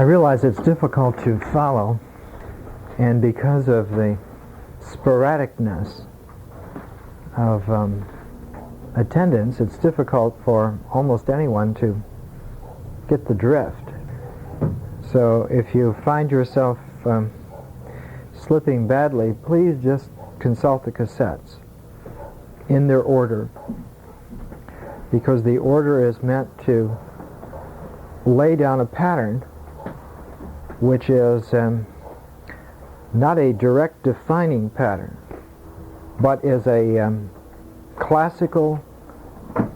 realize it's difficult to follow, and because of the sporadicness of attendance, it's difficult for almost anyone to get the drift. So if you find yourself slipping badly, please just consult the cassettes in their order, because the order is meant to lay down a pattern which is not a direct defining pattern, but is a classical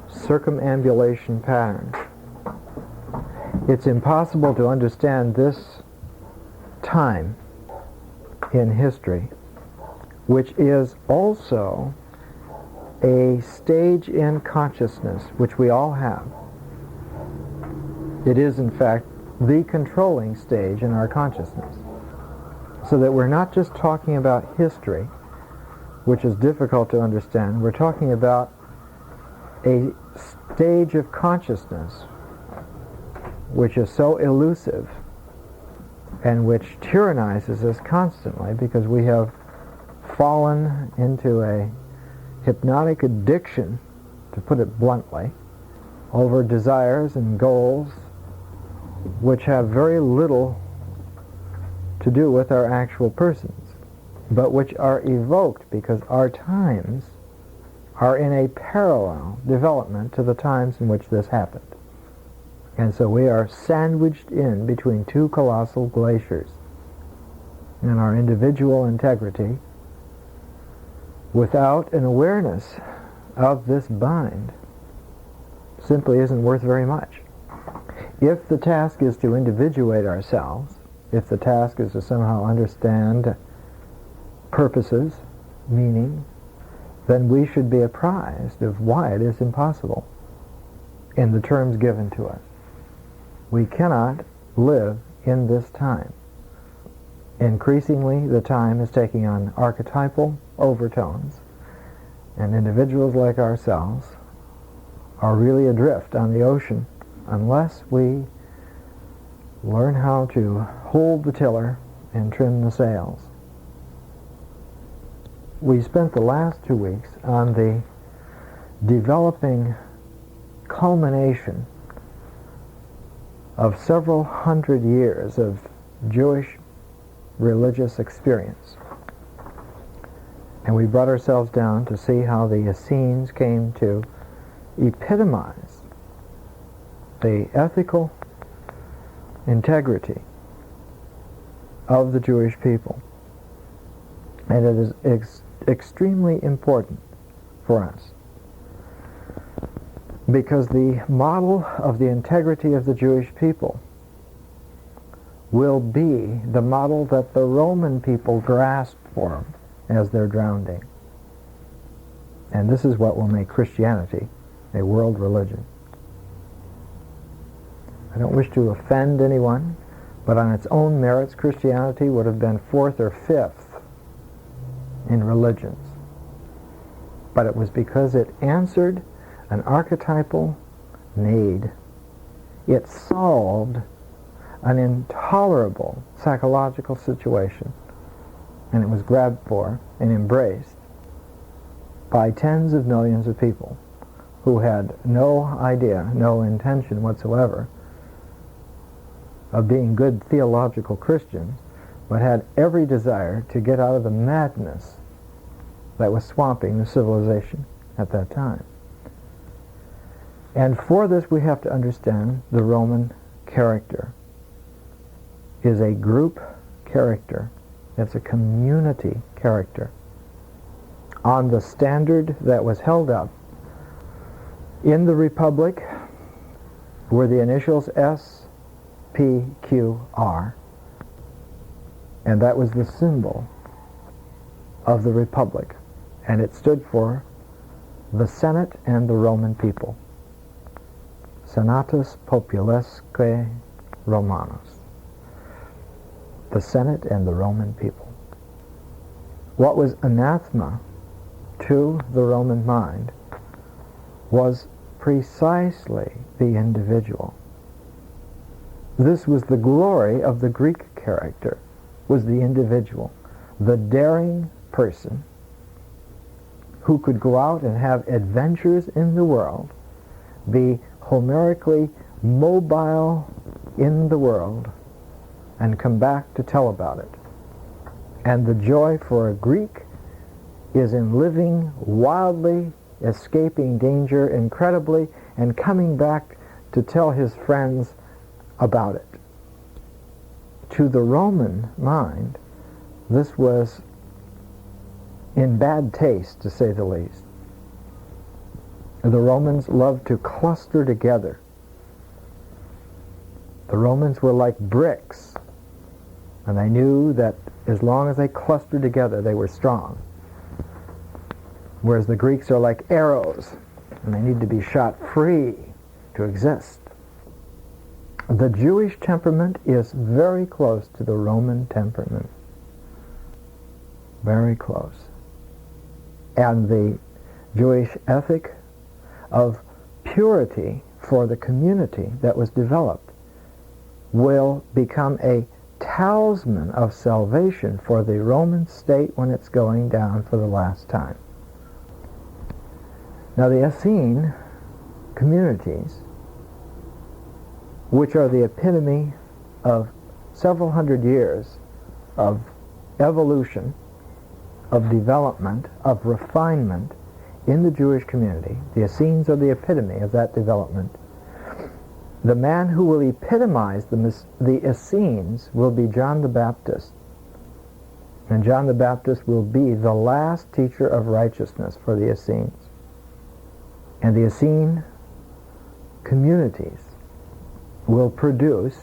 circumambulation pattern. It's impossible to understand this time in history, which is also a stage in consciousness which we all have. It is, in fact, the controlling stage in our consciousness. So that we're not just talking about history, which is difficult to understand. We're talking about a stage of consciousness which is so elusive and which tyrannizes us constantly because we have fallen into a hypnotic addiction, to put it bluntly, over desires and goals which have very little to do with our actual persons, but which are evoked because our times are in a parallel development to the times in which this happened. And so we are sandwiched in between two colossal glaciers, and our individual integrity, without an awareness of this bind, simply isn't worth very much. If the task is to individuate ourselves, if the task is to somehow understand purposes, meaning, then we should be apprised of why it is impossible in the terms given to us. We cannot live in this time. Increasingly, the time is taking on archetypal overtones, and individuals like ourselves are really adrift on the ocean unless we learn how to hold the tiller and trim the sails. We spent the last 2 weeks on the developing culmination of several hundred years of Jewish religious experience. And we brought ourselves down to see how the Essenes came to epitomize the ethical integrity of the Jewish people. And it is extremely important for us, because the model of the integrity of the Jewish people will be the model that the Roman people grasp for as they're drowning. And this is what will make Christianity a world religion. I don't wish to offend anyone, but on its own merits, Christianity would have been fourth or fifth in religions. But it was because it answered an archetypal need. It solved an intolerable psychological situation, and it was grabbed for and embraced by tens of millions of people who had no idea, no intention whatsoever of being good theological Christians, but had every desire to get out of the madness that was swamping the civilization at that time. And for this we have to understand the Roman character is a group character. It's a community character on the standard that was held up in the Republic were the initials SPQR, and that was the symbol of the Republic, and it stood for the Senate and the Roman people. Senatus Populesque Romanus. The Senate and the Roman people. What was anathema to the Roman mind was precisely the individual. This was the glory of the Greek character, was the individual, the daring person who could go out and have adventures in the world, be Homerically mobile in the world, and come back to tell about it. And the joy for a Greek is in living wildly, escaping danger incredibly, and coming back to tell his friends about it. To the Roman mind, this was in bad taste, to say the least. The Romans loved to cluster together. The Romans were like bricks, and they knew that as long as they clustered together, they were strong. Whereas the Greeks are like arrows, and they need to be shot free to exist. The Jewish temperament is very close to the Roman temperament. Very close. And the Jewish ethic of purity for the community that was developed will become a talisman of salvation for the Roman state when it's going down for the last time. Now the Essene communities, which are the epitome of several hundred years of evolution, of development, of refinement in the Jewish community, the Essenes are the epitome of that development. The man who will epitomize the Essenes will be John the Baptist. And John the Baptist will be the last teacher of righteousness for the Essenes. And the Essene communities will produce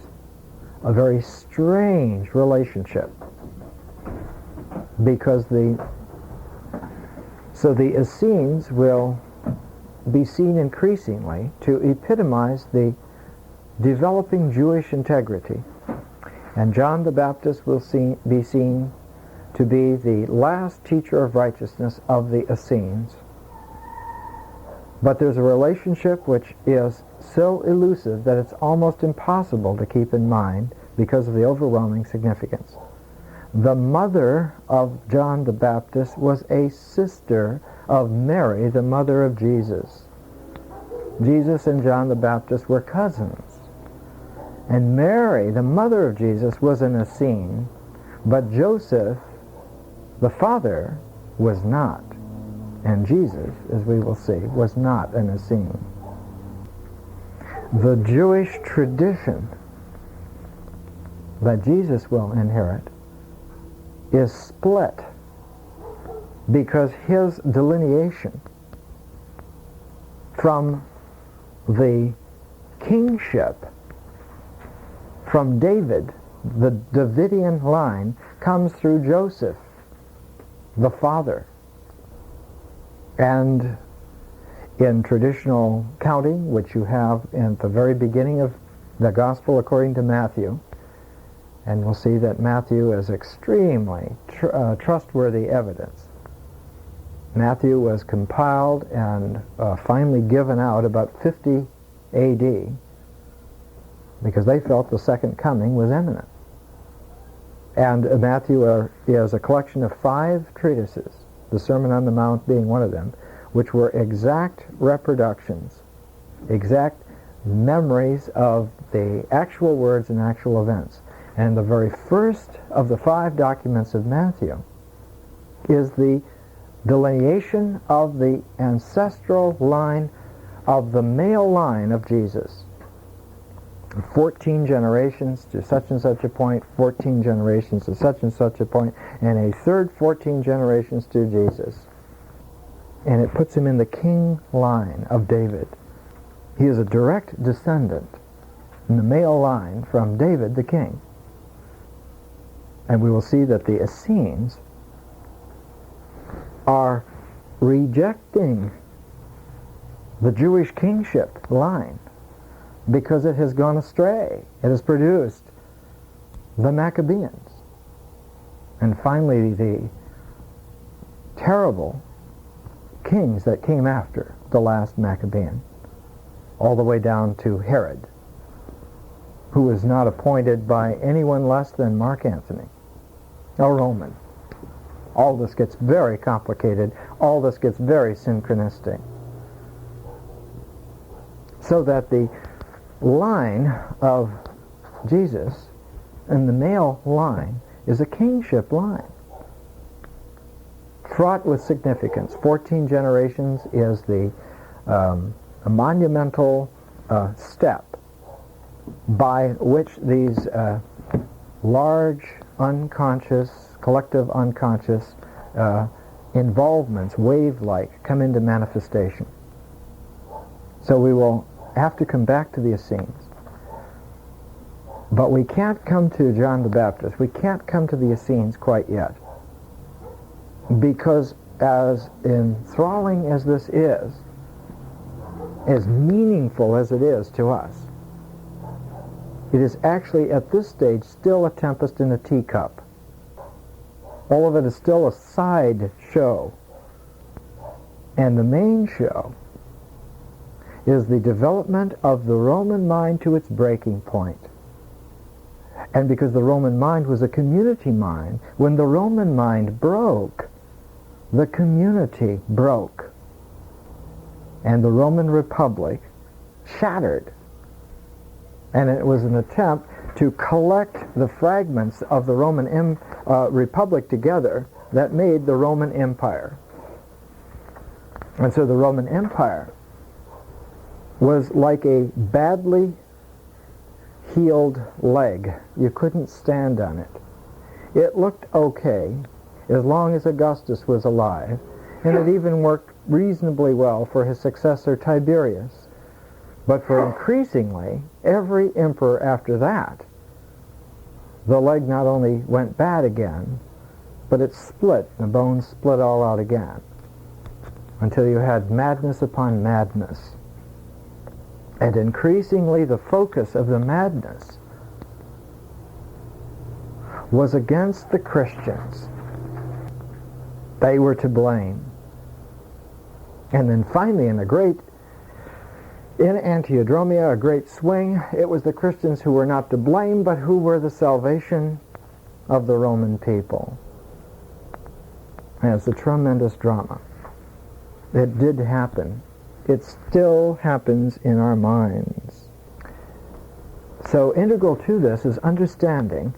a very strange relationship, because the Essenes will be seen increasingly to epitomize the developing Jewish integrity, and John the Baptist will be seen to be the last teacher of righteousness of the Essenes. But there's a relationship which is so elusive that it's almost impossible to keep in mind because of the overwhelming significance. The mother of John the Baptist was a sister of Mary, the mother of Jesus. Jesus and John the Baptist were cousins. And Mary, the mother of Jesus, was an Essene, but Joseph, the father, was not. And Jesus, as we will see, was not an Essene. The Jewish tradition that Jesus will inherit is split because his delineation from the kingship, from David, the Davidian line, comes through Joseph, the father. And in traditional counting, which you have in the very beginning of the Gospel according to Matthew, and we'll see that Matthew is extremely trustworthy evidence. Matthew was compiled and finally given out about 50 A.D. because they felt the second coming was imminent. And Matthew is a collection of 5 treatises, the Sermon on the Mount being one of them, which were exact reproductions, exact memories of the actual words and actual events. And the very first of the 5 documents of Matthew is the delineation of the ancestral line of the male line of Jesus. 14 generations to such and such a point, 14 generations to such and such a point, and a third 14 generations to Jesus. And it puts him in the king line of David. He is a direct descendant in the male line from David the king. And we will see that the Essenes are rejecting the Jewish kingship line because it has gone astray. It has produced the Maccabeans. And finally, the terrible kings that came after the last Maccabean, all the way down to Herod. who was not appointed by anyone less than Mark Antony, a Roman. All this gets very complicated. All this gets very synchronistic. So that the line of Jesus and the male line is a kingship line, fraught with significance. 14 generations is a monumental step by which these large unconscious, collective unconscious involvements, wave-like, come into manifestation. So we will have to come back to the Essenes. But we can't come to John the Baptist. We can't come to the Essenes quite yet. Because as enthralling as this is, as meaningful as it is to us, it is actually at this stage still a tempest in a teacup. All of it is still a side show. And the main show is the development of the Roman mind to its breaking point. And because the Roman mind was a community mind, when the Roman mind broke, the community broke. And the Roman Republic shattered. And it was an attempt to collect the fragments of the Roman Republic together that made the Roman Empire. And so the Roman Empire was like a badly healed leg. You couldn't stand on it. It looked okay as long as Augustus was alive, and it even worked reasonably well for his successor Tiberius. But for increasingly every emperor after that, the leg not only went bad again, but it split, the bones split all out again, until you had madness upon madness. And increasingly the focus of the madness was against the Christians. They were to blame. And then finally in Antiodromia, a great swing, it was the Christians who were not to blame, but who were the salvation of the Roman people. And it's a tremendous drama. It did happen. It still happens in our minds. So integral to this is understanding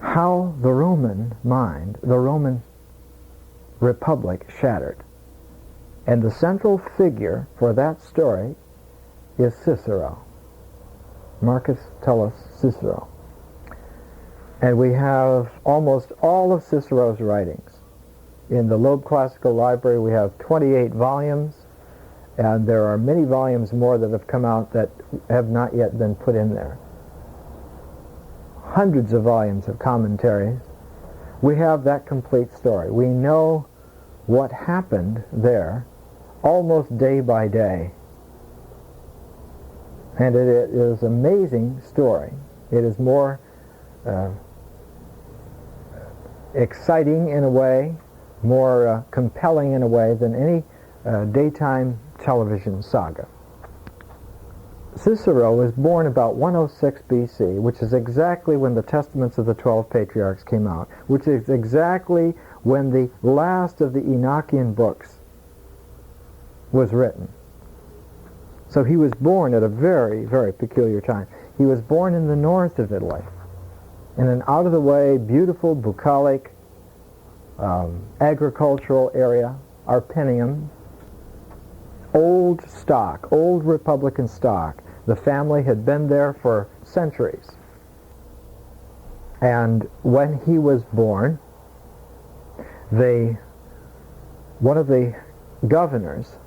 how the Roman mind, the Roman Republic, shattered. And the central figure for that story is Cicero. Marcus Tullus Cicero. And we have almost all of Cicero's writings. In the Loeb Classical Library we have 28 volumes, and there are many volumes more that have come out that have not yet been put in there. Hundreds of volumes of commentaries. We have that complete story. We know what happened there almost day by day. And it is an amazing story. It is more exciting in a way, more compelling in a way than any daytime television saga. Cicero was born about 106 BC, which is exactly when the Testaments of the 12 Patriarchs came out, which is exactly when the last of the Enochian books was written. So he was born at a very, very peculiar time. He was born in the north of Italy, in an out-of-the-way, beautiful, bucolic, agricultural area, Arpinium, old stock, old Republican stock. The family had been there for centuries. And when he was born, one of the governors,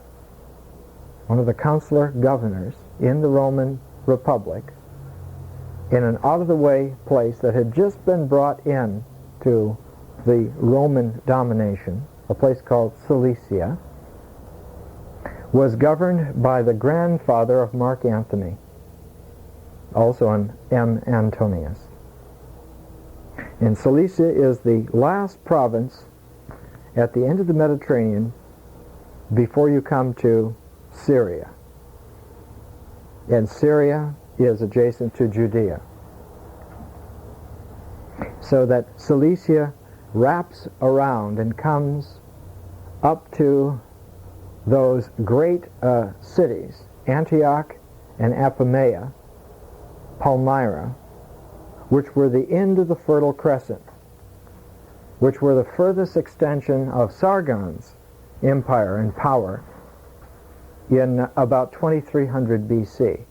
one of the consular governors in the Roman Republic, in an out-of-the-way place that had just been brought in to the Roman domination, a place called Cilicia, was governed by the grandfather of Mark Antony, also an M. Antonius. And Cilicia is the last province at the end of the Mediterranean before you come to Syria. And Syria is adjacent to Judea. So that Cilicia wraps around and comes up to those great cities, Antioch and Apamea, Palmyra, which were the end of the Fertile Crescent, which were the furthest extension of Sargon's empire and power in about 2300 BC.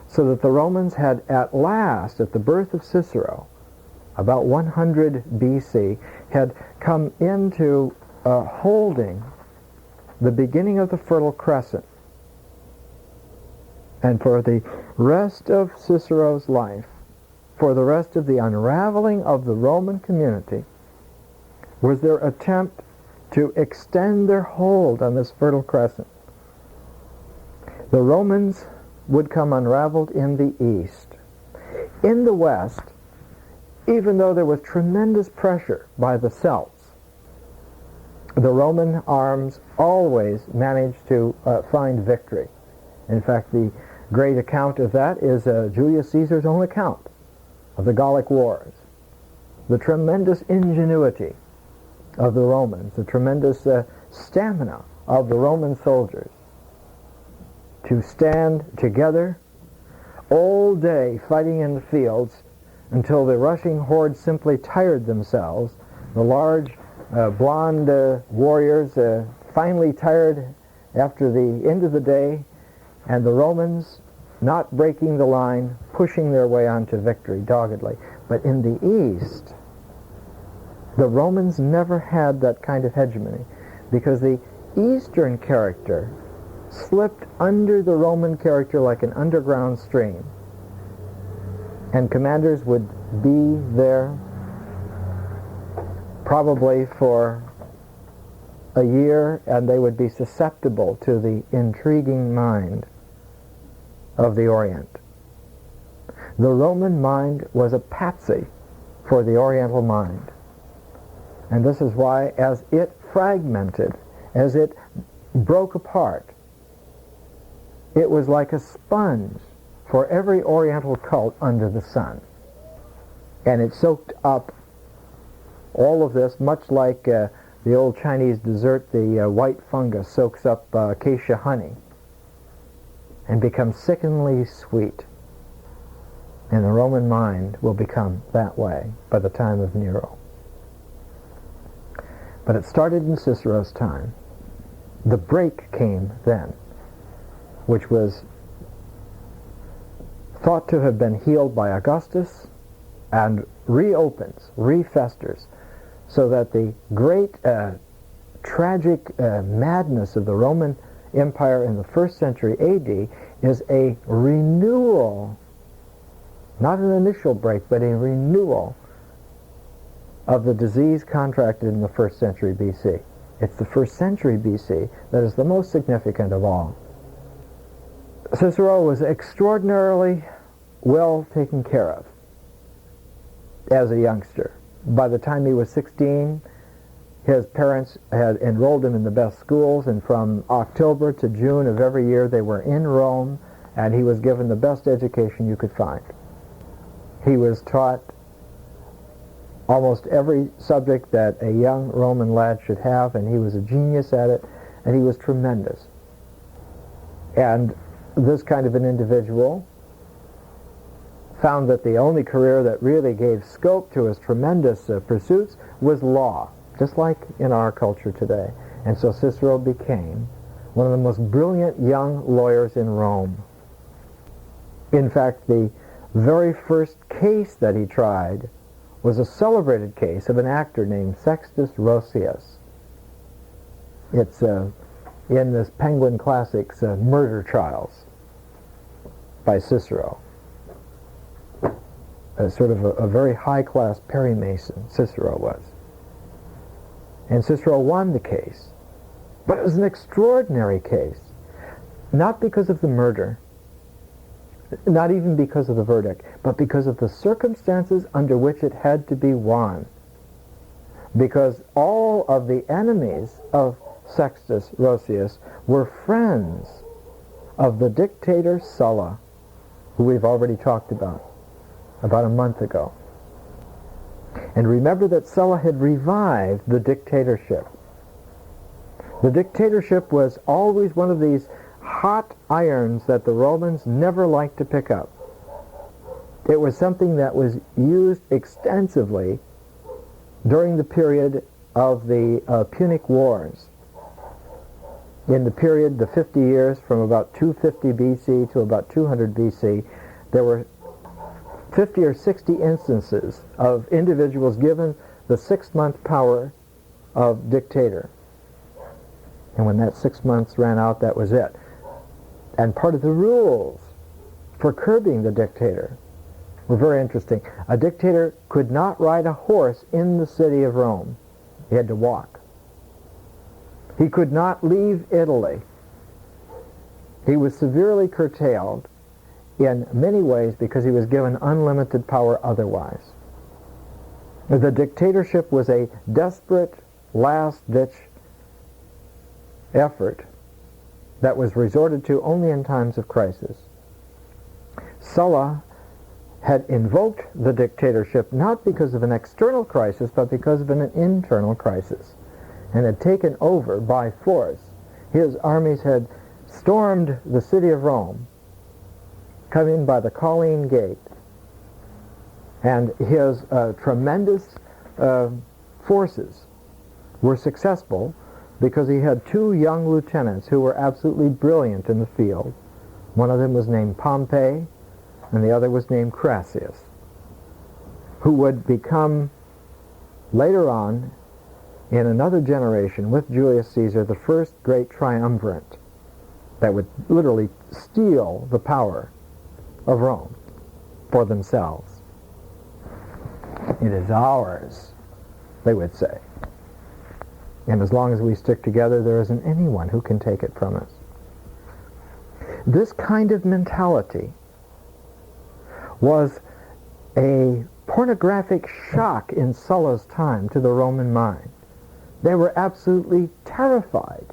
So that the Romans had at last, at the birth of Cicero, about 100 BC, had come into holding the beginning of the Fertile Crescent. And for the rest of Cicero's life, for the rest of the unraveling of the Roman community, was their attempt to extend their hold on this Fertile Crescent. The Romans would come unraveled in the east. In the west, even though there was tremendous pressure by the Celts, the Roman arms always managed to find victory. In fact, the great account of that is Julius Caesar's own account of the Gallic Wars. The tremendous ingenuity of the Romans, the tremendous stamina of the Roman soldiers to stand together all day fighting in the fields until the rushing horde simply tired themselves. The large blonde warriors finally tired after the end of the day, and the Romans not breaking the line, pushing their way on to victory doggedly. But in the east, the Romans never had that kind of hegemony, because the eastern character slipped under the Roman character like an underground stream, and commanders would be there probably for a year, and they would be susceptible to the intriguing mind of the Orient. The Roman mind was a patsy for the Oriental mind. And this is why, as it fragmented, as it broke apart, it was like a sponge for every Oriental cult under the sun. And it soaked up all of this, much like the old Chinese dessert, the white fungus soaks up acacia honey and becomes sickeningly sweet. And the Roman mind will become that way by the time of Nero. But it started in Cicero's time. The break came then, which was thought to have been healed by Augustus and reopens, refesters, so that the great tragic madness of the Roman Empire in the 1st century AD is a renewal, not an initial break, but a renewal of the disease contracted in the 1st century BC. It's the 1st century BC that is the most significant of all. Cicero was extraordinarily well taken care of as a youngster. By the time he was 16, his parents had enrolled him in the best schools, and from October to June of every year they were in Rome, and he was given the best education you could find. He was taught almost every subject that a young Roman lad should have, and he was a genius at it, and he was tremendous. And this kind of an individual found that the only career that really gave scope to his tremendous pursuits was law, just like in our culture today. And so Cicero became one of the most brilliant young lawyers in Rome. In fact, the very first case that he tried was a celebrated case of an actor named Sextus Roscius. It's in this Penguin Classics Murder Trials by Cicero. Sort of a very high-class Perry Mason, Cicero was. And Cicero won the case. But it was an extraordinary case. Not because of the murder, not even because of the verdict, but because of the circumstances under which it had to be won. Because all of the enemies of Sextus Roscius were friends of the dictator Sulla, who we've already talked about a month ago. And remember that Sulla had revived the dictatorship. The dictatorship was always one of these hot irons that the Romans never liked to pick up. It was something that was used extensively during the period of the Punic Wars. In the period, the 50 years from about 250 BC to about 200 BC, there were 50 or 60 instances of individuals given the 6-month power of dictator. And when that 6 months ran out, that was it. And part of the rules for curbing the dictator were very interesting. A dictator could not ride a horse in the city of Rome. He had to walk. He could not leave Italy. He was severely curtailed in many ways because he was given unlimited power otherwise. The dictatorship was a desperate, last-ditch effort that was resorted to only in times of crisis. Sulla had invoked the dictatorship not because of an external crisis, but because of an internal crisis, and had taken over by force. His armies had stormed the city of Rome, come in by the Colline Gate, and his tremendous forces were successful because he had 2 young lieutenants who were absolutely brilliant in the field. One of them was named Pompey, and the other was named Crassus, who would become, later on, in another generation with Julius Caesar, the first great triumvirate that would literally steal the power of Rome for themselves. It is ours, they would say. And as long as we stick together, there isn't anyone who can take it from us. This kind of mentality was a pornographic shock in Sulla's time to the Roman mind. They were absolutely terrified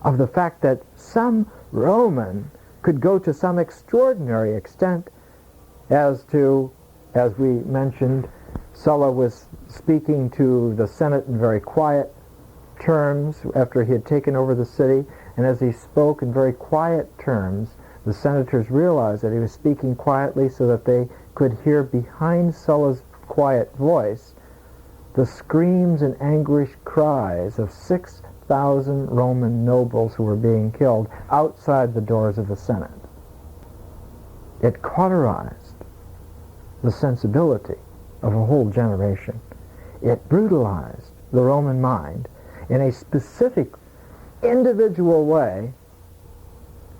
of the fact that some Roman could go to some extraordinary extent as we mentioned, Sulla was speaking to the Senate in very quiet terms after he had taken over the city, and as he spoke in very quiet terms, the senators realized that he was speaking quietly so that they could hear behind Sulla's quiet voice the screams and anguished cries of 6,000 Roman nobles who were being killed outside the doors of the Senate. It cauterized the sensibility of a whole generation. It brutalized the Roman mind in a specific, individual way,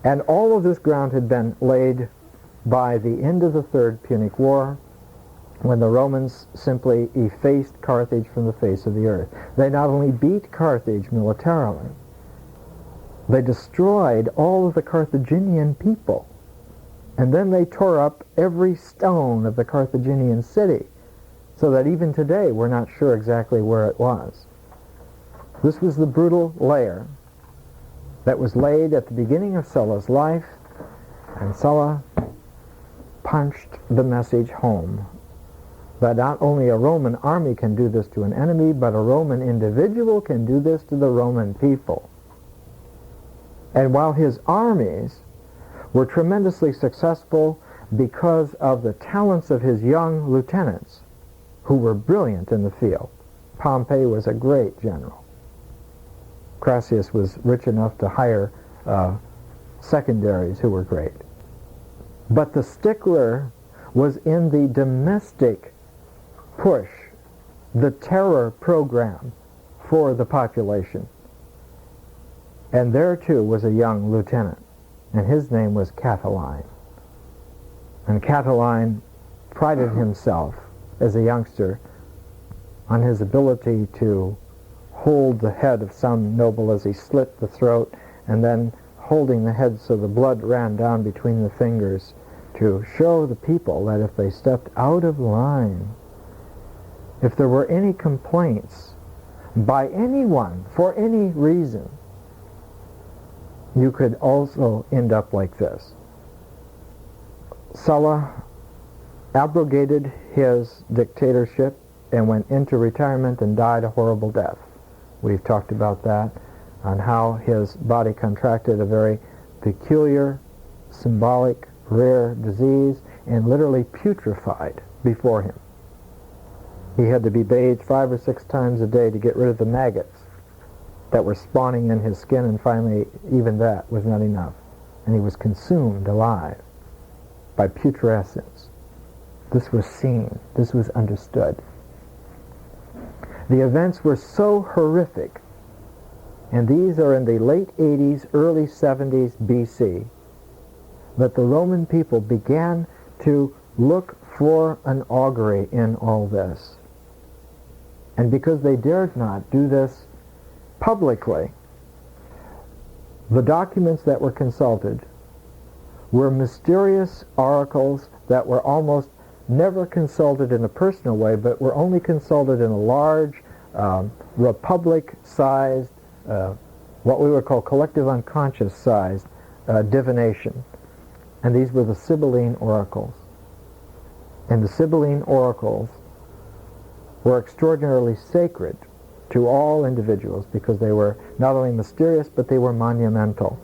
and all of this ground had been laid by the end of the Third Punic War, when the Romans simply effaced Carthage from the face of the earth. They not only beat Carthage militarily, they destroyed all of the Carthaginian people, and then they tore up every stone of the Carthaginian city, so that even today we're not sure exactly where it was. This was the brutal layer that was laid at the beginning of Sulla's life, and Sulla punched the message home that not only a Roman army can do this to an enemy, but a Roman individual can do this to the Roman people. And while his armies were tremendously successful because of the talents of his young lieutenants, who were brilliant in the field, Pompey was a great general. Crassus was rich enough to hire secondaries who were great. But the stickler was in the domestic push, the terror program for the population. And there too was a young lieutenant, and his name was Catiline. And Catiline prided himself as a youngster on his ability to hold the head of some noble as he slit the throat, and then holding the head so the blood ran down between the fingers to show the people that if they stepped out of line, if there were any complaints by anyone for any reason, you could also end up like this. Sulla abrogated his dictatorship and went into retirement and died a horrible death. We've talked about that, on how his body contracted a very peculiar, symbolic, rare disease and literally putrefied before him. He had to be bathed 5 or 6 times a day to get rid of the maggots that were spawning in his skin, and finally even that was not enough, and he was consumed alive by putrescence. This was seen. This was understood. The events were so horrific, and these are in the late 80s, early 70s BC, that the Roman people began to look for an augury in all this. And because they dared not do this publicly, the documents that were consulted were mysterious oracles that were almost never consulted in a personal way, but were only consulted in a large, republic-sized, what we would call collective unconscious-sized divination. And these were the Sibylline oracles. And the Sibylline oracles were extraordinarily sacred to all individuals because they were not only mysterious, but they were monumental.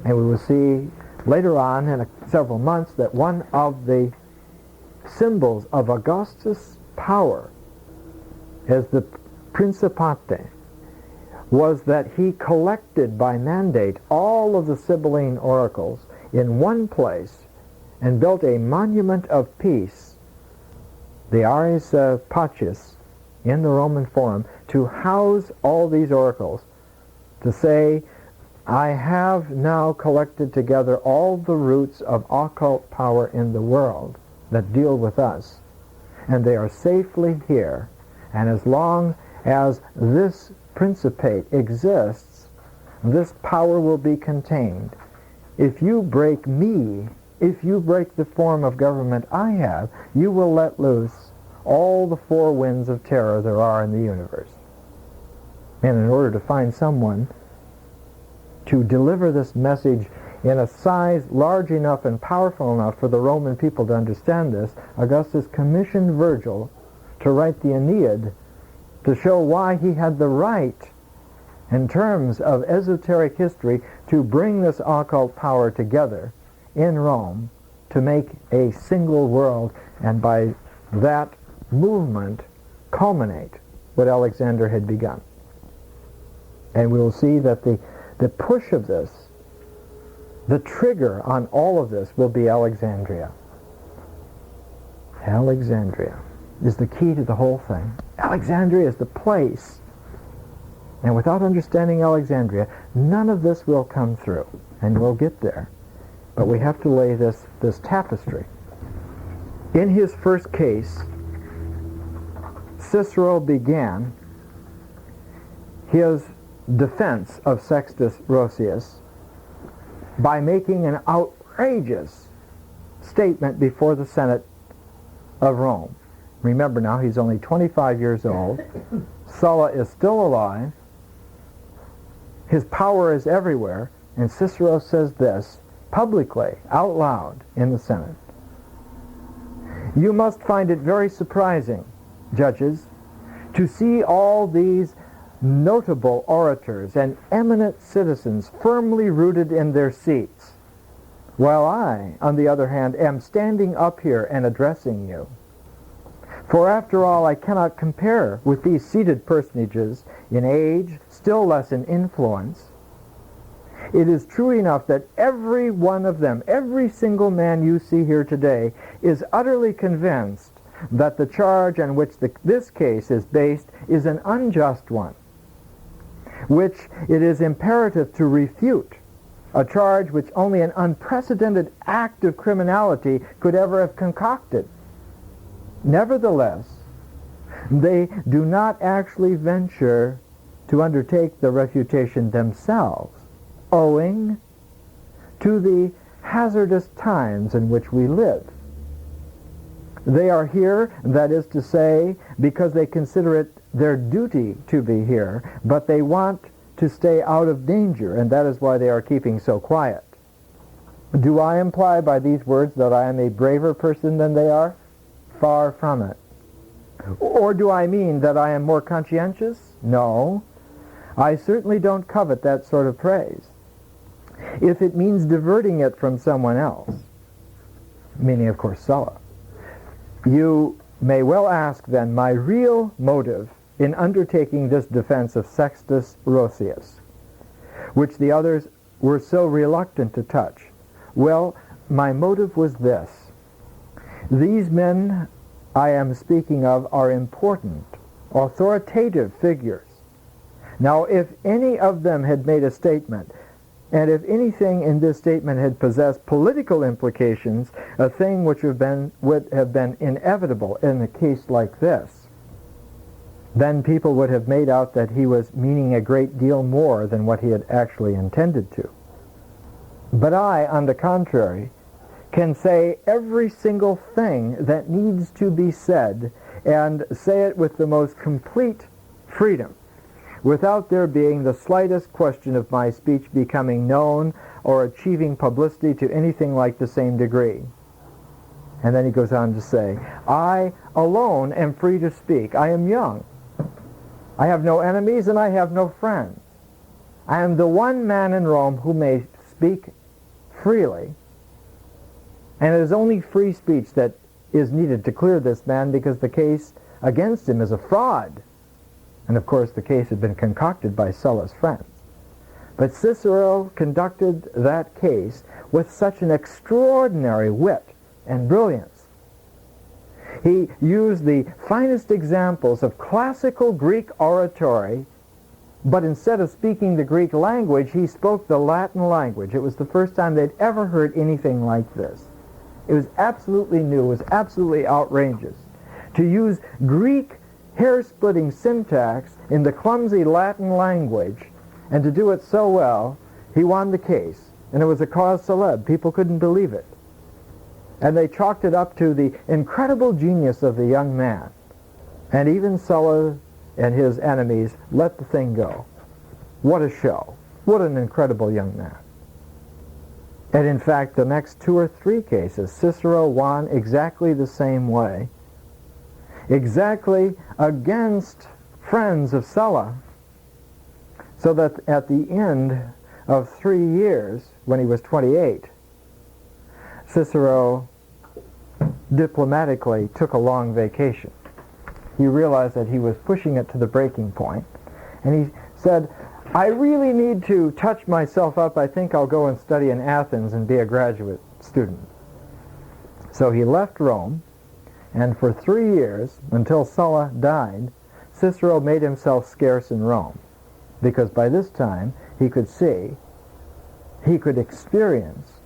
And we will see later on in several months that one of the symbols of Augustus' power as the Principate was that he collected by mandate all of the Sibylline oracles in one place and built a monument of peace, the Ares Pacis, in the Roman Forum, to house all these oracles, to say, I have now collected together all the roots of occult power in the world that deal with us, and they are safely here, and as long as this principate exists, this power will be contained. If you break me, if you break the form of government I have, you will let loose all the 4 winds of terror there are in the universe. And in order to find someone to deliver this message in a size large enough and powerful enough for the Roman people to understand this, Augustus commissioned Virgil to write the Aeneid to show why he had the right, in terms of esoteric history, to bring this occult power together in Rome to make a single world, and by that movement culminate what Alexander had begun. And we will see that the push of this, the trigger on all of this, will be Alexandria. Alexandria is the key to the whole thing. Alexandria is the place. And without understanding Alexandria, none of this will come through. And we'll get there. But we have to lay this tapestry. In his first case, Cicero began his defense of Sextus Roscius by making an outrageous statement before the Senate of Rome. Remember now, he's only 25 years old. Sulla is still alive. His power is everywhere. And Cicero says this publicly, out loud, in the Senate. You must find it very surprising, judges, to see all these notable orators and eminent citizens firmly rooted in their seats, while I, on the other hand, am standing up here and addressing you. For after all, I cannot compare with these seated personages in age, still less in influence. It is true enough that every one of them, every single man you see here today, is utterly convinced that the charge on which this case is based is an unjust one, which it is imperative to refute, a charge which only an unprecedented act of criminality could ever have concocted. Nevertheless, they do not actually venture to undertake the refutation themselves, owing to the hazardous times in which we live. They are here, that is to say, because they consider it their duty to be here, but they want to stay out of danger, and that is why they are keeping so quiet. Do I imply by these words that I am a braver person than they are? Far from it. Or do I mean that I am more conscientious? No. I certainly don't covet that sort of praise. If it means diverting it from someone else, meaning of course Sulla, you may well ask then my real motive in undertaking this defense of Sextus Roscius, which the others were so reluctant to touch. Well, my motive was this. These men I am speaking of are important, authoritative figures. Now, if any of them had made a statement, and if anything in this statement had possessed political implications, a thing which would have been inevitable in a case like this, then people would have made out that he was meaning a great deal more than what he had actually intended to. But I, on the contrary, can say every single thing that needs to be said, and say it with the most complete freedom, without there being the slightest question of my speech becoming known or achieving publicity to anything like the same degree. And then he goes on to say, I alone am free to speak. I am young. I have no enemies and I have no friends. I am the one man in Rome who may speak freely. And it is only free speech that is needed to clear this man, because the case against him is a fraud. And of course the case had been concocted by Sulla's friends. But Cicero conducted that case with such an extraordinary wit and brilliance. He used the finest examples of classical Greek oratory, but instead of speaking the Greek language, he spoke the Latin language. It was the first time they'd ever heard anything like this. It was absolutely new. It was absolutely outrageous. To use Greek hair-splitting syntax in the clumsy Latin language, and to do it so well, he won the case. And it was a cause célèbre. People couldn't believe it. And they chalked it up to the incredible genius of the young man. And even Sulla and his enemies let the thing go. What a show. What an incredible young man. And in fact, the next 2 or 3 cases, Cicero won exactly the same way, exactly against friends of Sulla, so that at the end of 3 years, when he was 28, Cicero diplomatically took a long vacation. He realized that he was pushing it to the breaking point, and he said, I really need to touch myself up. I think I'll go and study in Athens and be a graduate student. So he left Rome, and for 3 years, until Sulla died, Cicero made himself scarce in Rome, because by this time he could see, he could experience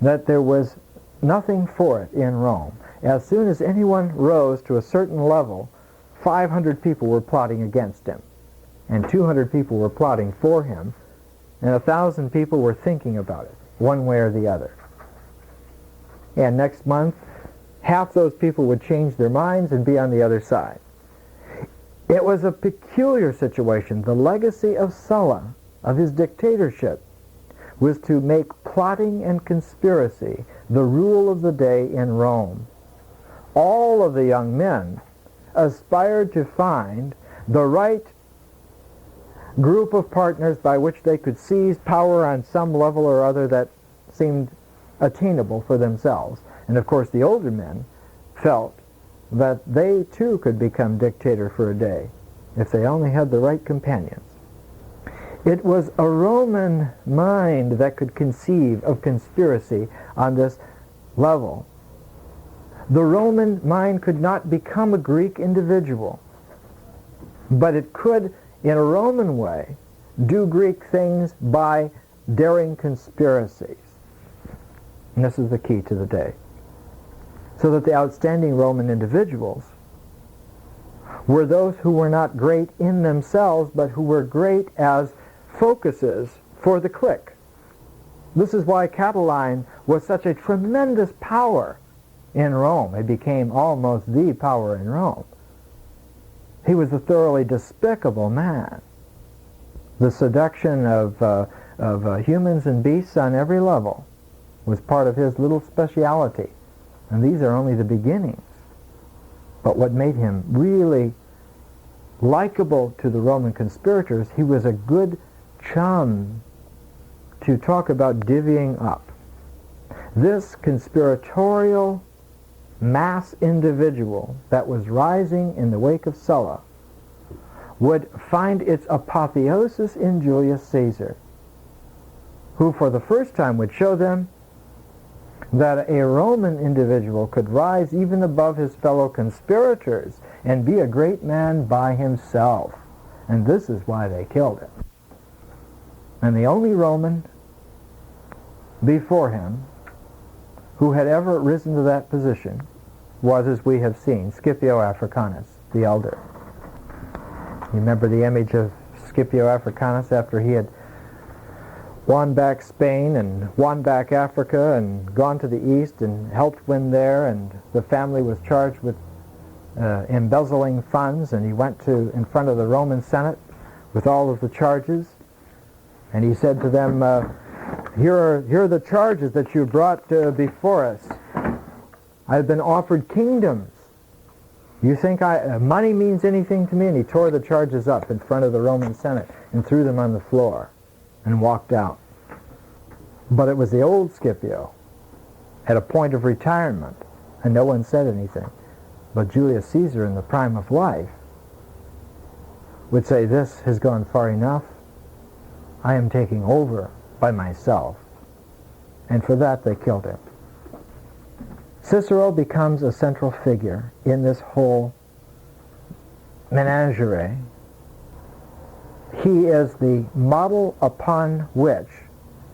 that there was nothing for it in Rome. As soon as anyone rose to a certain level, 500 people were plotting against him, and 200 people were plotting for him, and 1,000 people were thinking about it, one way or the other. And next month, half those people would change their minds and be on the other side. It was a peculiar situation. The legacy of Sulla, of his dictatorship, was to make plotting and conspiracy the rule of the day in Rome. All of the young men aspired to find the right group of partners by which they could seize power on some level or other that seemed attainable for themselves. And of course the older men felt that they too could become dictator for a day if they only had the right companions. It was a Roman mind that could conceive of conspiracy on this level. The Roman mind could not become a Greek individual, but it could, in a Roman way, do Greek things by daring conspiracies. And this is the key to the day. So that the outstanding Roman individuals were those who were not great in themselves, but who were great as focuses for the clique. This is why Catiline was such a tremendous power in Rome. He became almost the power in Rome. He was a thoroughly despicable man. The seduction of humans and beasts on every level was part of his little speciality. And these are only the beginnings. But what made him really likable to the Roman conspirators, he was a good chum to talk about divvying up. This conspiratorial mass individual that was rising in the wake of Sulla would find its apotheosis in Julius Caesar, who for the first time would show them that a Roman individual could rise even above his fellow conspirators and be a great man by himself. And this is why they killed him. And the only Roman before him who had ever risen to that position was, as we have seen, Scipio Africanus, the elder. You remember the image of Scipio Africanus after he had won back Spain and won back Africa and gone to the east and helped win there, and the family was charged with embezzling funds, and he went in front of the Roman Senate with all of the charges, and he said to them, here are the charges that you brought before us. I've been offered kingdoms. You think money means anything to me? And he tore the charges up in front of the Roman Senate and threw them on the floor and walked out. But it was the old Scipio at a point of retirement, and no one said anything. But Julius Caesar, in the prime of life, would say, this has gone far enough. I am taking over by myself. And for that they killed him. Cicero becomes a central figure in this whole menagerie. He is the model upon which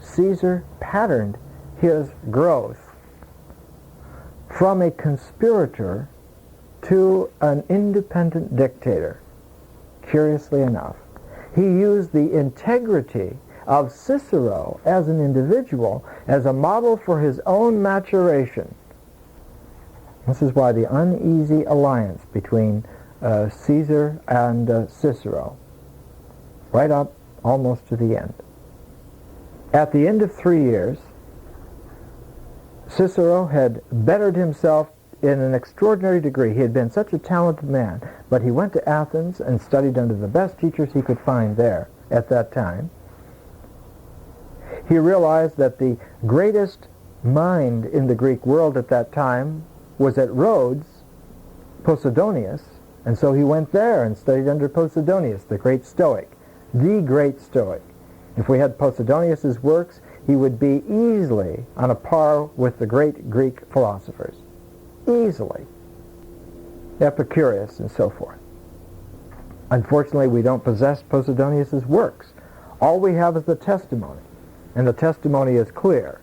Caesar patterned his growth from a conspirator to an independent dictator. Curiously enough, he used the integrity of Cicero as an individual as a model for his own maturation. This is why the uneasy alliance between Caesar and Cicero, right up almost to the end. At the end of 3 years, Cicero had bettered himself in an extraordinary degree. He had been such a talented man, but he went to Athens and studied under the best teachers he could find there at that time. He realized that the greatest mind in the Greek world at that time was at Rhodes, Posidonius, and so he went there and studied under Posidonius, the great Stoic, the great Stoic. If we had Posidonius's works, he would be easily on a par with the great Greek philosophers. Easily. Epicurus and so forth. Unfortunately, we don't possess Posidonius's works. All we have is the testimony. And the testimony is clear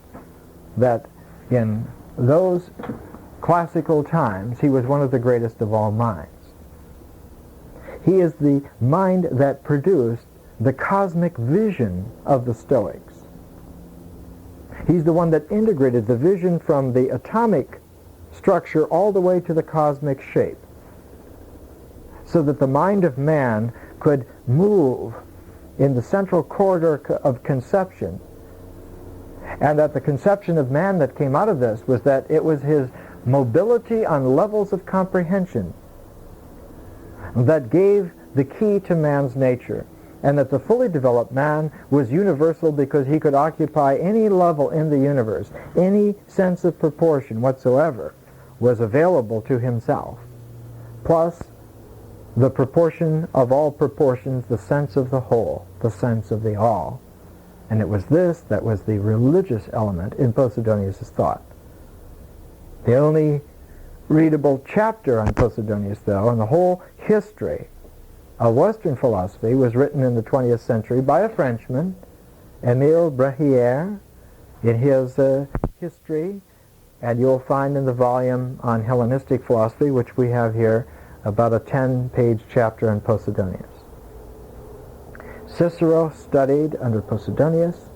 that in those classical times, he was one of the greatest of all minds. He is the mind that produced the cosmic vision of the Stoics. He's the one that integrated the vision from the atomic structure all the way to the cosmic shape, so that the mind of man could move in the central corridor of conception, and that the conception of man that came out of this was that it was his mobility on levels of comprehension that gave the key to man's nature, and that the fully developed man was universal because he could occupy any level in the universe. Any sense of proportion whatsoever was available to himself, plus the proportion of all proportions, the sense of the whole, the sense of the all. And it was this that was the religious element in Posidonius' thought. The only readable chapter on Posidonius, though, and the whole history of Western philosophy was written in the 20th century by a Frenchman, Émile Brehier, in his history, and you'll find in the volume on Hellenistic philosophy, which we have here, about a 10-page chapter on Posidonius. Cicero studied under Posidonius,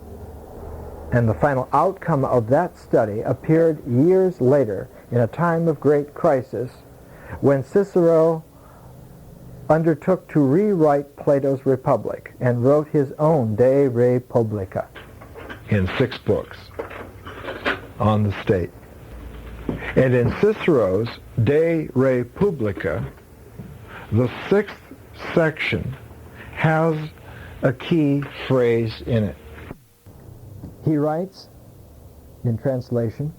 and the final outcome of that study appeared years later in a time of great crisis when Cicero undertook to rewrite Plato's Republic and wrote his own De Republica in 6 books. on the state. And in Cicero's De Re Publica, the 6th section has a key phrase in it. He writes, in translation,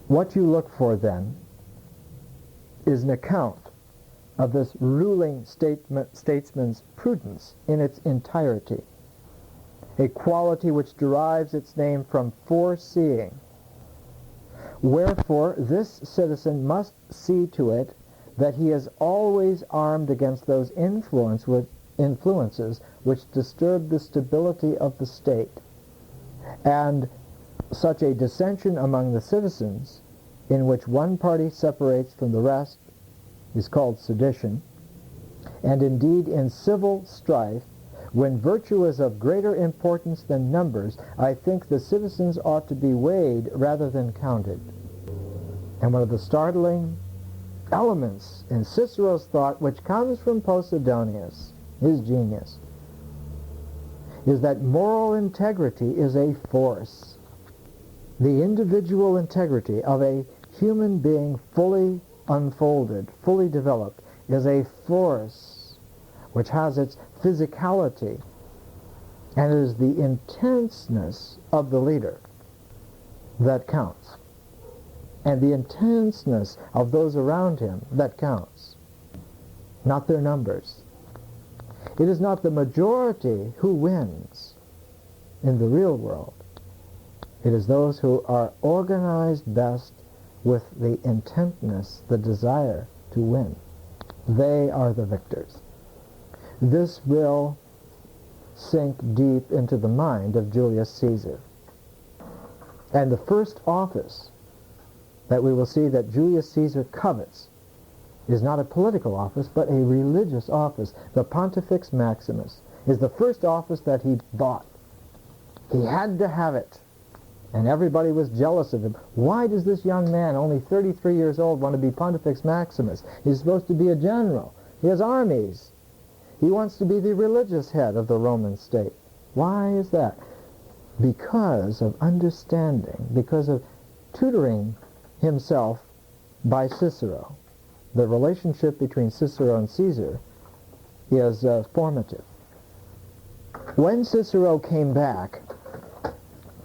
"What you look for then is an account of this ruling statesman's prudence in its entirety, a quality which derives its name from foreseeing. Wherefore this citizen must see to it that he is always armed against those influences which disturb the stability of the state, and such a dissension among the citizens in which one party separates from the rest is called sedition, and indeed in civil strife, when virtue is of greater importance than numbers, I think the citizens ought to be weighed rather than counted." And one of the startling elements in Cicero's thought, which comes from Posidonius, his genius, is that moral integrity is a force. The individual integrity of a human being fully unfolded, fully developed, is a force which has its physicality, and it is the intenseness of the leader that counts, and the intenseness of those around him that counts, not their numbers. It is not the majority who wins in the real world. It is those who are organized best with the intentness, the desire to win. They are the victors. This will sink deep into the mind of Julius Caesar. And the first office that we will see that Julius Caesar covets is not a political office, but a religious office. The Pontifex Maximus is the first office that he bought. He had to have it. And everybody was jealous of him. Why does this young man, only 33 years old, want to be Pontifex Maximus? He's supposed to be a general. He has armies. He wants to be the religious head of the Roman state. Why is that? Because of understanding, because of tutoring himself by Cicero. The relationship between Cicero and Caesar is formative. When Cicero came back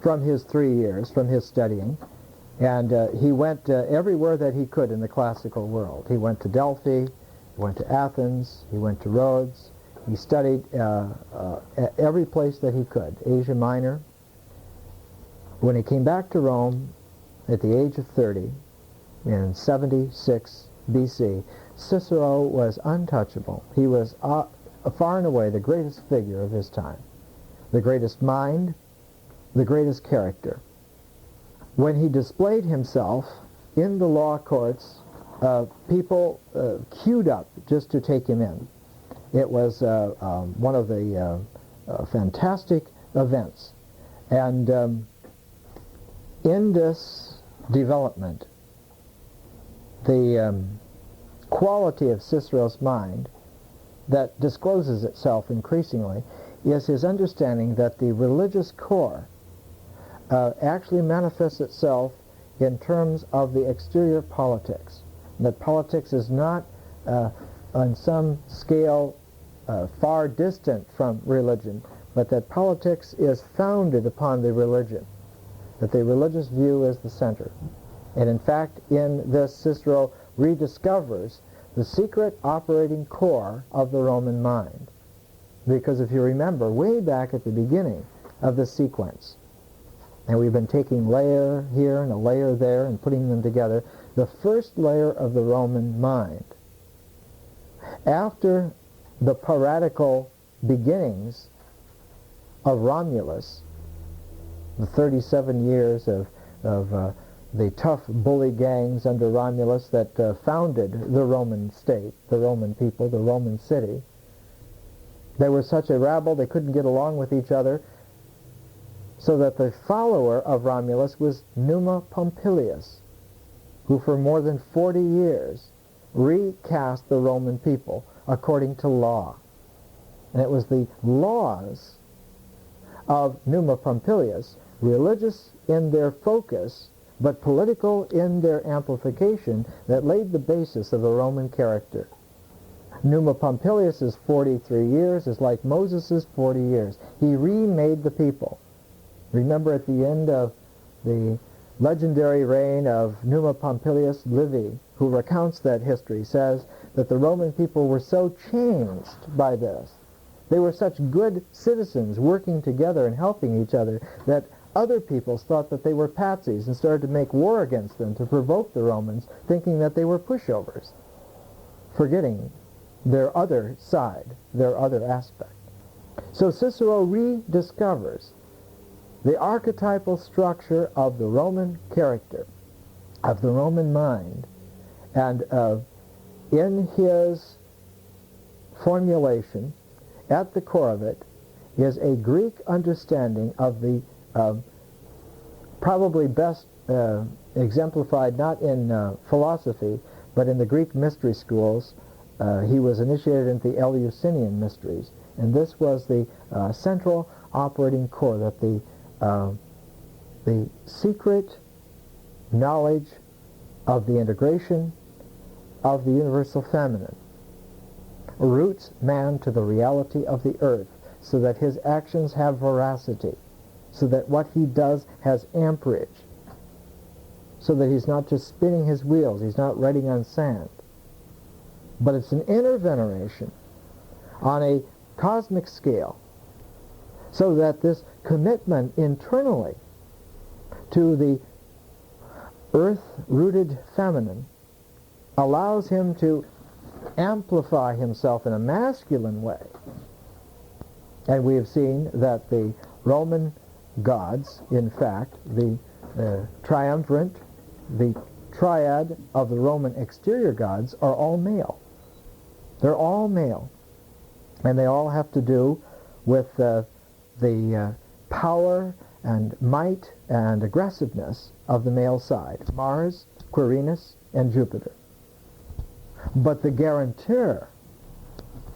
from his 3 years, from his studying, and he went everywhere that he could in the classical world. He went to Delphi, he went to Athens, he went to Rhodes, he studied every place that he could, Asia Minor. When he came back to Rome at the age of 30, in 76 BC, Cicero was untouchable. He was far and away the greatest figure of his time, the greatest mind, the greatest character. When he displayed himself in the law courts, people queued up just to take him in. It was one of the fantastic events. And in this development, the quality of Cicero's mind that discloses itself increasingly is his understanding that the religious core actually manifests itself in terms of the exterior politics. That politics is not on some scale far distant from religion, but that politics is founded upon the religion, that the religious view is the center. And in fact, in this, Cicero rediscovers the secret operating core of the Roman mind. Because if you remember, way back at the beginning of the sequence, and we've been taking layer here and a layer there and putting them together, the first layer of the Roman mind, after the piratical beginnings of Romulus, the 37 years of the tough bully gangs under Romulus that founded the Roman state, the Roman people, the Roman city. They were such a rabble they couldn't get along with each other, so that the follower of Romulus was Numa Pompilius, who for more than 40 years recast the Roman people according to law. And it was the laws of Numa Pompilius religious in their focus, but political in their amplification, that laid the basis of the Roman character. Numa Pompilius's 43 years is like Moses's 40 years. He remade the people. Remember at the end of the legendary reign of Numa Pompilius, Livy, who recounts that history, says that the Roman people were so changed by this. They were such good citizens working together and helping each other that other peoples thought that they were patsies and started to make war against them to provoke the Romans, thinking that they were pushovers, forgetting their other side, their other aspect. So Cicero rediscovers the archetypal structure of the Roman character, of the Roman mind, and in his formulation, at the core of it, is a Greek understanding of the probably best exemplified not in philosophy, but in the Greek mystery schools. He was initiated into the Eleusinian mysteries, and this was the central operating core, that the secret knowledge of the integration of the universal feminine roots man to the reality of the earth, so that his actions have veracity, so that what he does has amperage, so that he's not just spinning his wheels, he's not writing on sand. But it's an inner veneration on a cosmic scale, so that this commitment internally to the earth-rooted feminine allows him to amplify himself in a masculine way. And we have seen that the Roman gods, in fact, the triumvirate, the triad of the Roman exterior gods, are all male. They're all male. And they all have to do with the power and might and aggressiveness of the male side, Mars, Quirinus, and Jupiter. But the guarantor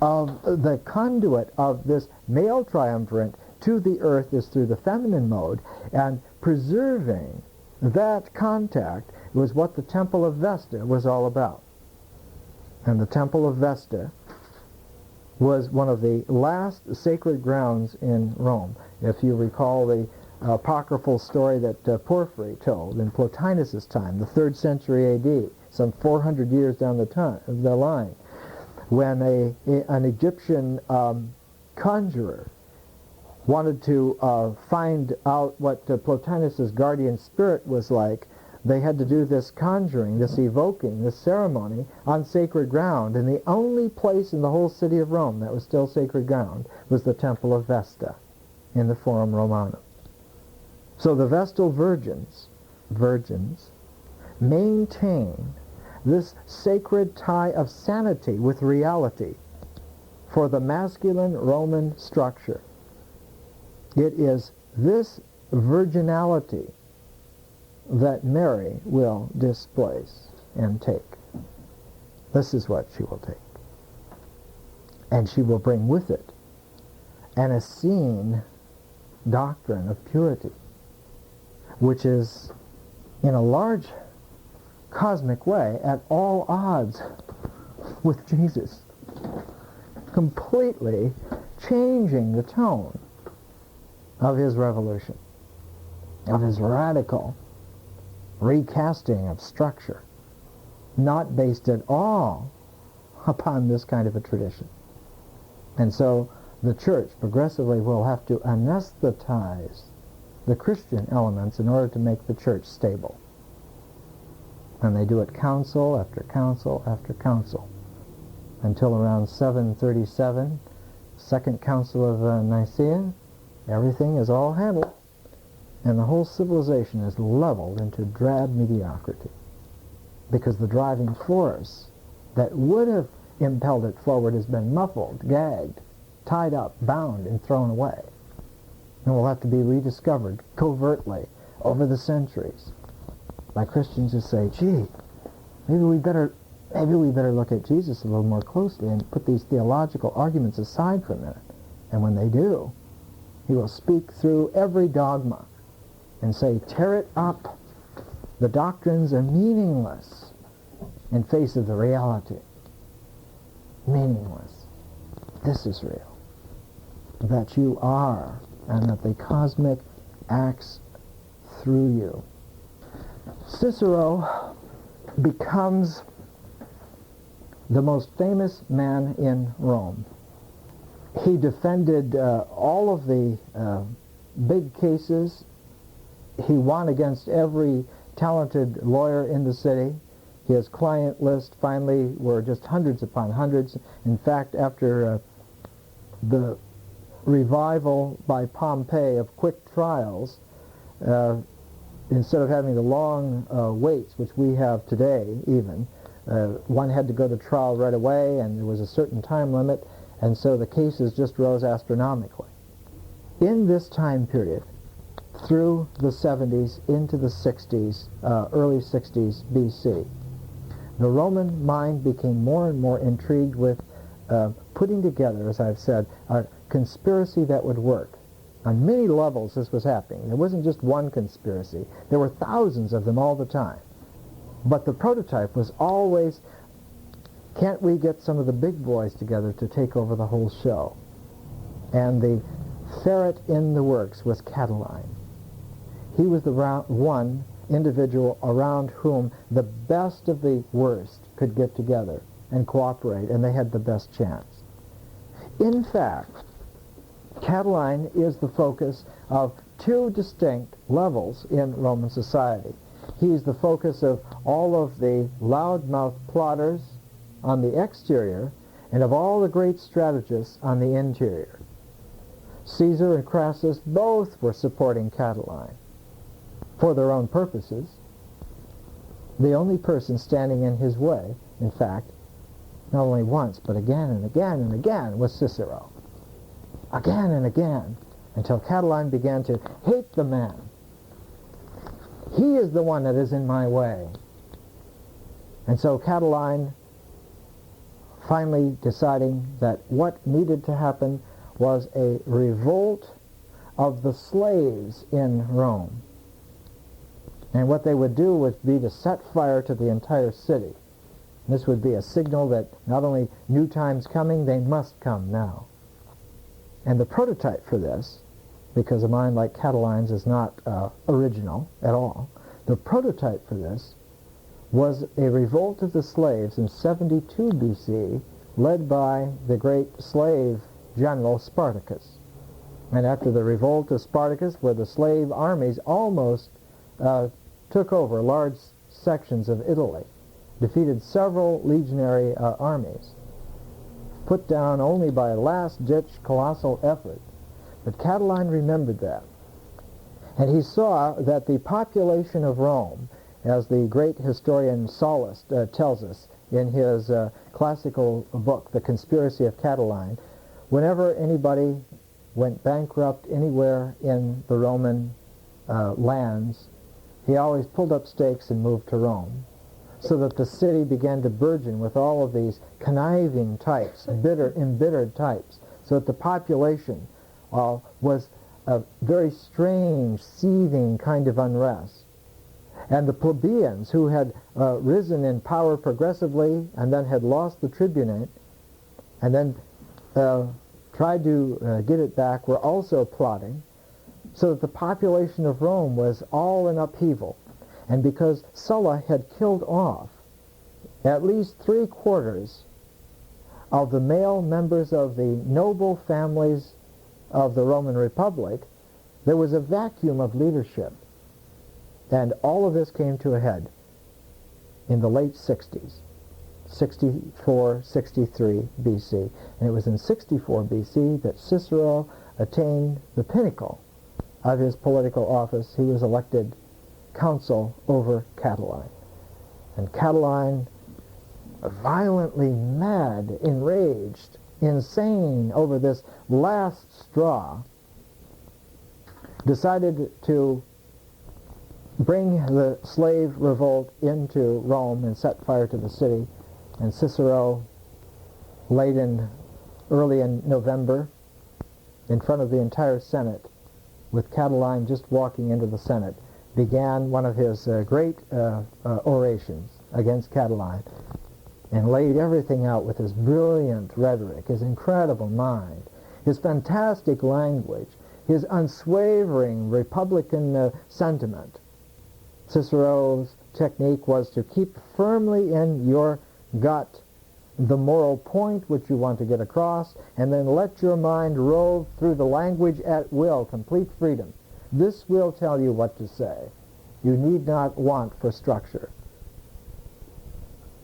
of the conduit of this male triumvirate to the earth is through the feminine mode, and preserving that contact was what the Temple of Vesta was all about. And the Temple of Vesta was one of the last sacred grounds in Rome. If you recall the apocryphal story that Porphyry told in Plotinus' time, the 3rd century A.D., some 400 years down the line, when an Egyptian conjurer wanted to find out what Plotinus' guardian spirit was like, they had to do this conjuring, this evoking, this ceremony on sacred ground. And the only place in the whole city of Rome that was still sacred ground was the Temple of Vesta in the Forum Romanum. So the Vestal virgins maintain this sacred tie of sanity with reality for the masculine Roman structure. It is this virginality that Mary will displace and take. This is what she will take. And she will bring with it an Essene doctrine of purity, which is, in a large cosmic way, at all odds with Jesus, completely changing the tone of his revolution, of his radical recasting of structure, not based at all upon this kind of a tradition. And so the church progressively will have to anesthetize the Christian elements in order to make the church stable. And they do it council after council after council, until around 737, Second Council of Nicaea, everything is all handled, and the whole civilization is leveled into drab mediocrity, because the driving force that would have impelled it forward has been muffled, gagged, tied up, bound, and thrown away, and will have to be rediscovered covertly over the centuries by Christians who say, gee, maybe we better look at Jesus a little more closely and put these theological arguments aside for a minute. And when they do, he will speak through every dogma and say, tear it up. The doctrines are meaningless in face of the reality. Meaningless. This is real. That you are, and that the cosmic acts through you. Cicero becomes the most famous man in Rome. He defended all of the big cases. He won against every talented lawyer in the city. His client list finally were just hundreds upon hundreds. In fact, after the revival by Pompey of quick trials, instead of having the long waits which we have today even, one had to go to trial right away, and there was a certain time limit, and so the cases just rose astronomically. In this time period, through the 70s into the 60s, early 60s BC, the Roman mind became more and more intrigued with putting together, as I've said, a conspiracy that would work. On many levels this was happening. There wasn't just one conspiracy. There were thousands of them all the time. But the prototype was always, can't we get some of the big boys together to take over the whole show? And the ferret in the works was Catiline. He was the one individual around whom the best of the worst could get together and cooperate, and they had the best chance. In fact, Catiline is the focus of two distinct levels in Roman society. He's the focus of all of the loudmouth plotters on the exterior and of all the great strategists on the interior. Caesar and Crassus both were supporting Catiline for their own purposes. The only person standing in his way, in fact, not only once, but again and again and again, was Cicero. Again and again, until Catiline began to hate the man. He is the one that is in my way. And so Catiline, finally deciding that what needed to happen was a revolt of the slaves in Rome. And what they would do would be to set fire to the entire city. This would be a signal that not only new times coming, they must come now. And the prototype for this, because a mind like Catiline's is not original at all, the prototype for this was a revolt of the slaves in 72 BC, led by the great slave general Spartacus. And after the revolt of Spartacus, where the slave armies almost took over large sections of Italy, defeated several legionary armies, put down only by a last-ditch colossal effort. But Catiline remembered that. And he saw that the population of Rome, as the great historian Sallust tells us in his classical book, The Conspiracy of Catiline, whenever anybody went bankrupt anywhere in the Roman lands, he always pulled up stakes and moved to Rome, so that the city began to burgeon with all of these conniving types, embittered types, so that the population was a very strange, seething kind of unrest. And the plebeians, who had risen in power progressively and then had lost the tribunate and then tried to get it back, were also plotting, so that the population of Rome was all in upheaval. And because Sulla had killed off at least 3/4 of the male members of the noble families of the Roman Republic, there was a vacuum of leadership. And all of this came to a head in the late 60s, 64, 63 BC. And it was in 64 BC that Cicero attained the pinnacle of his political office. He was elected consul over Catiline. And Catiline, violently mad, enraged, insane over this last straw, decided to bring the slave revolt into Rome and set fire to the city. And Cicero, early in November, in front of the entire Senate, with Catiline just walking into the Senate, began one of his great orations against Catiline, and laid everything out with his brilliant rhetoric, his incredible mind, his fantastic language, his unswavering republican sentiment. Cicero's technique was to keep firmly in your gut the moral point which you want to get across, and then let your mind rove through the language at will, complete freedom. This will tell you what to say. You need not want for structure.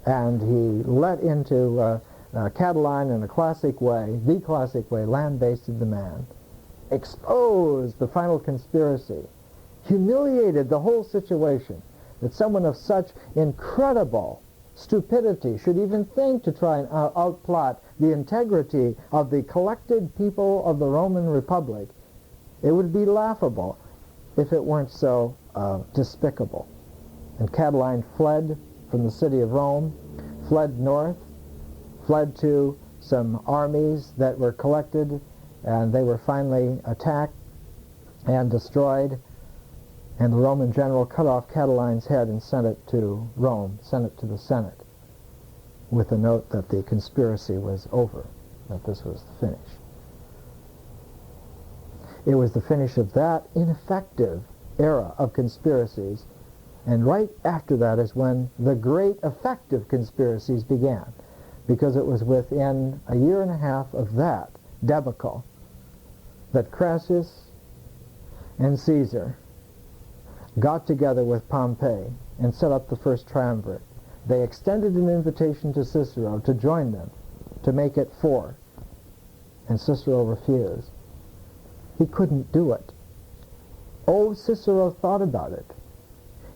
And he let into Catiline in a classic way, the classic way, lambasted the man, exposed the final conspiracy, humiliated the whole situation, that someone of such incredible stupidity should even think to try and outplot the integrity of the collected people of the Roman Republic. It would be laughable if it weren't so despicable. And Catiline fled from the city of Rome, fled north, fled to some armies that were collected, and they were finally attacked and destroyed, and the Roman general cut off Catiline's head and sent it to Rome, sent it to the Senate, with a note that the conspiracy was over, that this was the finish. It was the finish of that ineffective era of conspiracies, and right after that is when the great effective conspiracies began, because it was within a year and a half of that debacle that Crassus and Caesar got together with Pompey and set up the first triumvirate. They extended an invitation to Cicero to join them, to make it 4, and Cicero refused. He couldn't do it. Oh, Cicero thought about it.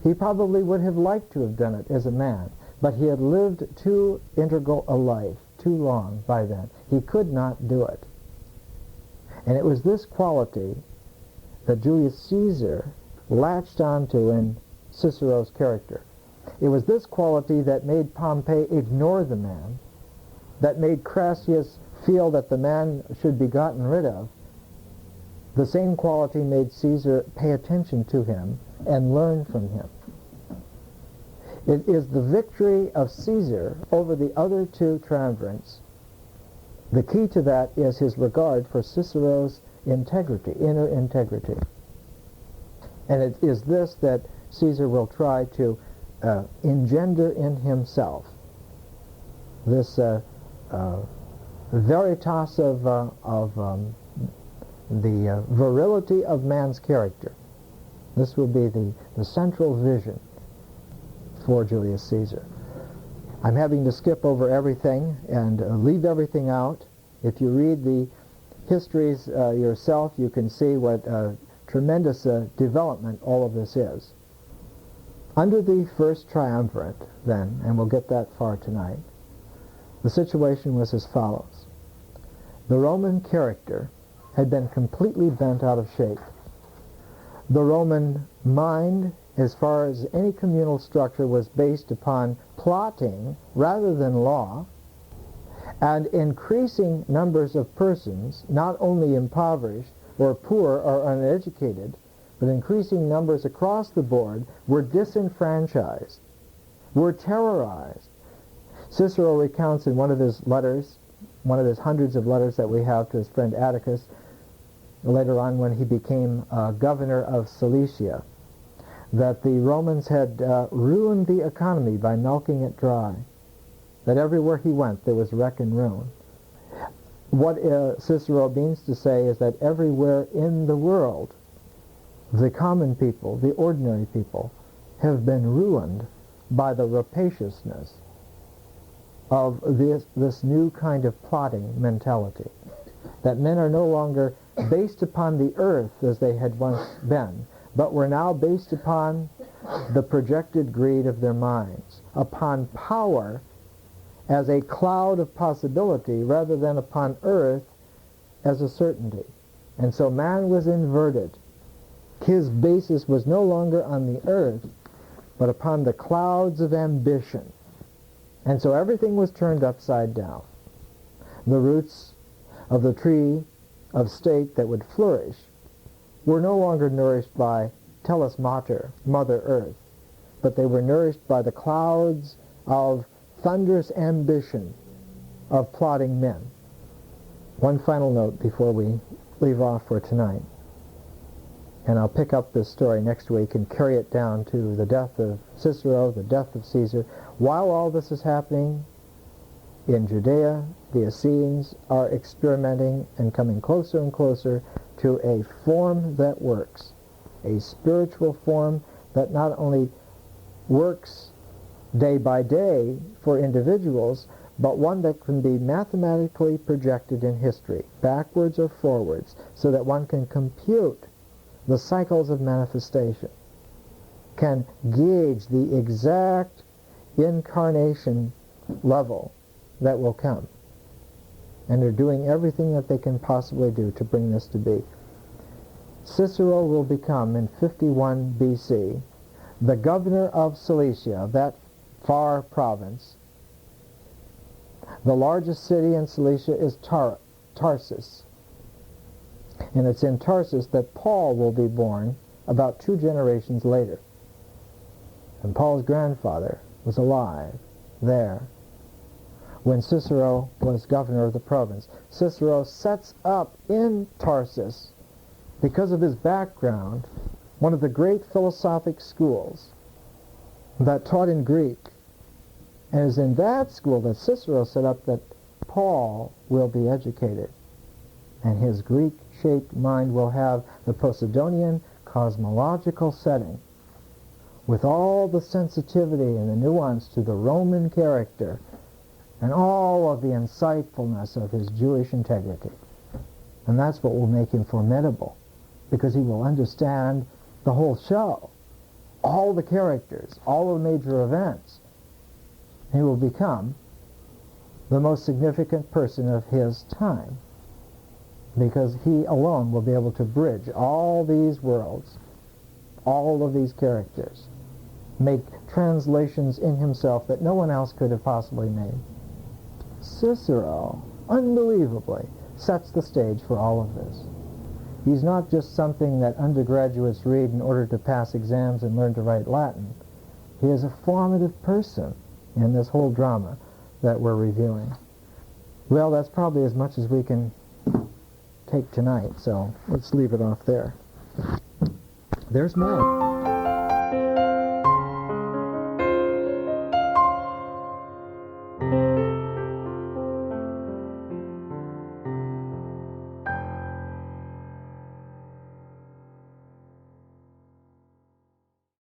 He probably would have liked to have done it as a man, but he had lived too integral a life, too long by then. He could not do it. And it was this quality that Julius Caesar latched onto in Cicero's character. It was this quality that made Pompey ignore the man, that made Crassus feel that the man should be gotten rid of. The same quality made Caesar pay attention to him and learn from him. It is the victory of Caesar over the other 2 triumvirates. The key to that is his regard for Cicero's integrity, inner integrity. And it is this that Caesar will try to engender in himself, this veritas of the virility of man's character. This will be the central vision for Julius Caesar. I'm having to skip over everything and leave everything out. If you read the histories yourself, you can see what tremendous development all of this is. Under the first triumvirate, then, and we'll get that far tonight, the situation was as follows. The Roman character had been completely bent out of shape. The Roman mind, as far as any communal structure, was based upon plotting rather than law, and increasing numbers of persons, not only impoverished or poor or uneducated, but increasing numbers across the board, were disenfranchised, were terrorized. Cicero recounts in one of his letters, one of his hundreds of letters that we have to his friend Atticus, later on when he became governor of Cilicia, that the Romans had ruined the economy by milking it dry, that everywhere he went there was wreck and ruin. What Cicero means to say is that everywhere in the world, the common people, the ordinary people, have been ruined by the rapaciousness of this new kind of plotting mentality, that men are no longer based upon the earth as they had once been, but were now based upon the projected greed of their minds, upon power as a cloud of possibility rather than upon earth as a certainty. And so man was inverted. His basis was no longer on the earth, but upon the clouds of ambition. And so everything was turned upside down. The roots of the tree of state that would flourish were no longer nourished by Tellus Mater, Mother Earth, but they were nourished by the clouds of thunderous ambition of plotting men. One final note before we leave off for tonight, and I'll pick up this story next week and carry it down to the death of Cicero, the death of Caesar. While all this is happening in Judea, the Essenes are experimenting and coming closer and closer to a form that works, a spiritual form that not only works day by day for individuals, but one that can be mathematically projected in history, backwards or forwards, so that one can compute the cycles of manifestation, can gauge the exact incarnation level that will come. And they're doing everything that they can possibly do to bring this to be. Cicero will become, in 51 BC, the governor of Cilicia, that far province. The largest city in Cilicia is Tarsus. And it's in Tarsus that Paul will be born about 2 generations later. And Paul's grandfather was alive there when Cicero was governor of the province. Cicero sets up in Tarsus, because of his background, one of the great philosophic schools that taught in Greek. And it is in that school that Cicero set up that Paul will be educated. And his Greek-shaped mind will have the Posidonian cosmological setting, with all the sensitivity and the nuance to the Roman character, and all of the insightfulness of his Jewish integrity. And that's what will make him formidable, because he will understand the whole show, all the characters, all the major events. He will become the most significant person of his time, because he alone will be able to bridge all these worlds, all of these characters, make translations in himself that no one else could have possibly made. Cicero, unbelievably, sets the stage for all of this. He's not just something that undergraduates read in order to pass exams and learn to write Latin. He is a formative person in this whole drama that we're reviewing. Well, that's probably as much as we can take tonight, so let's leave it off there. There's more.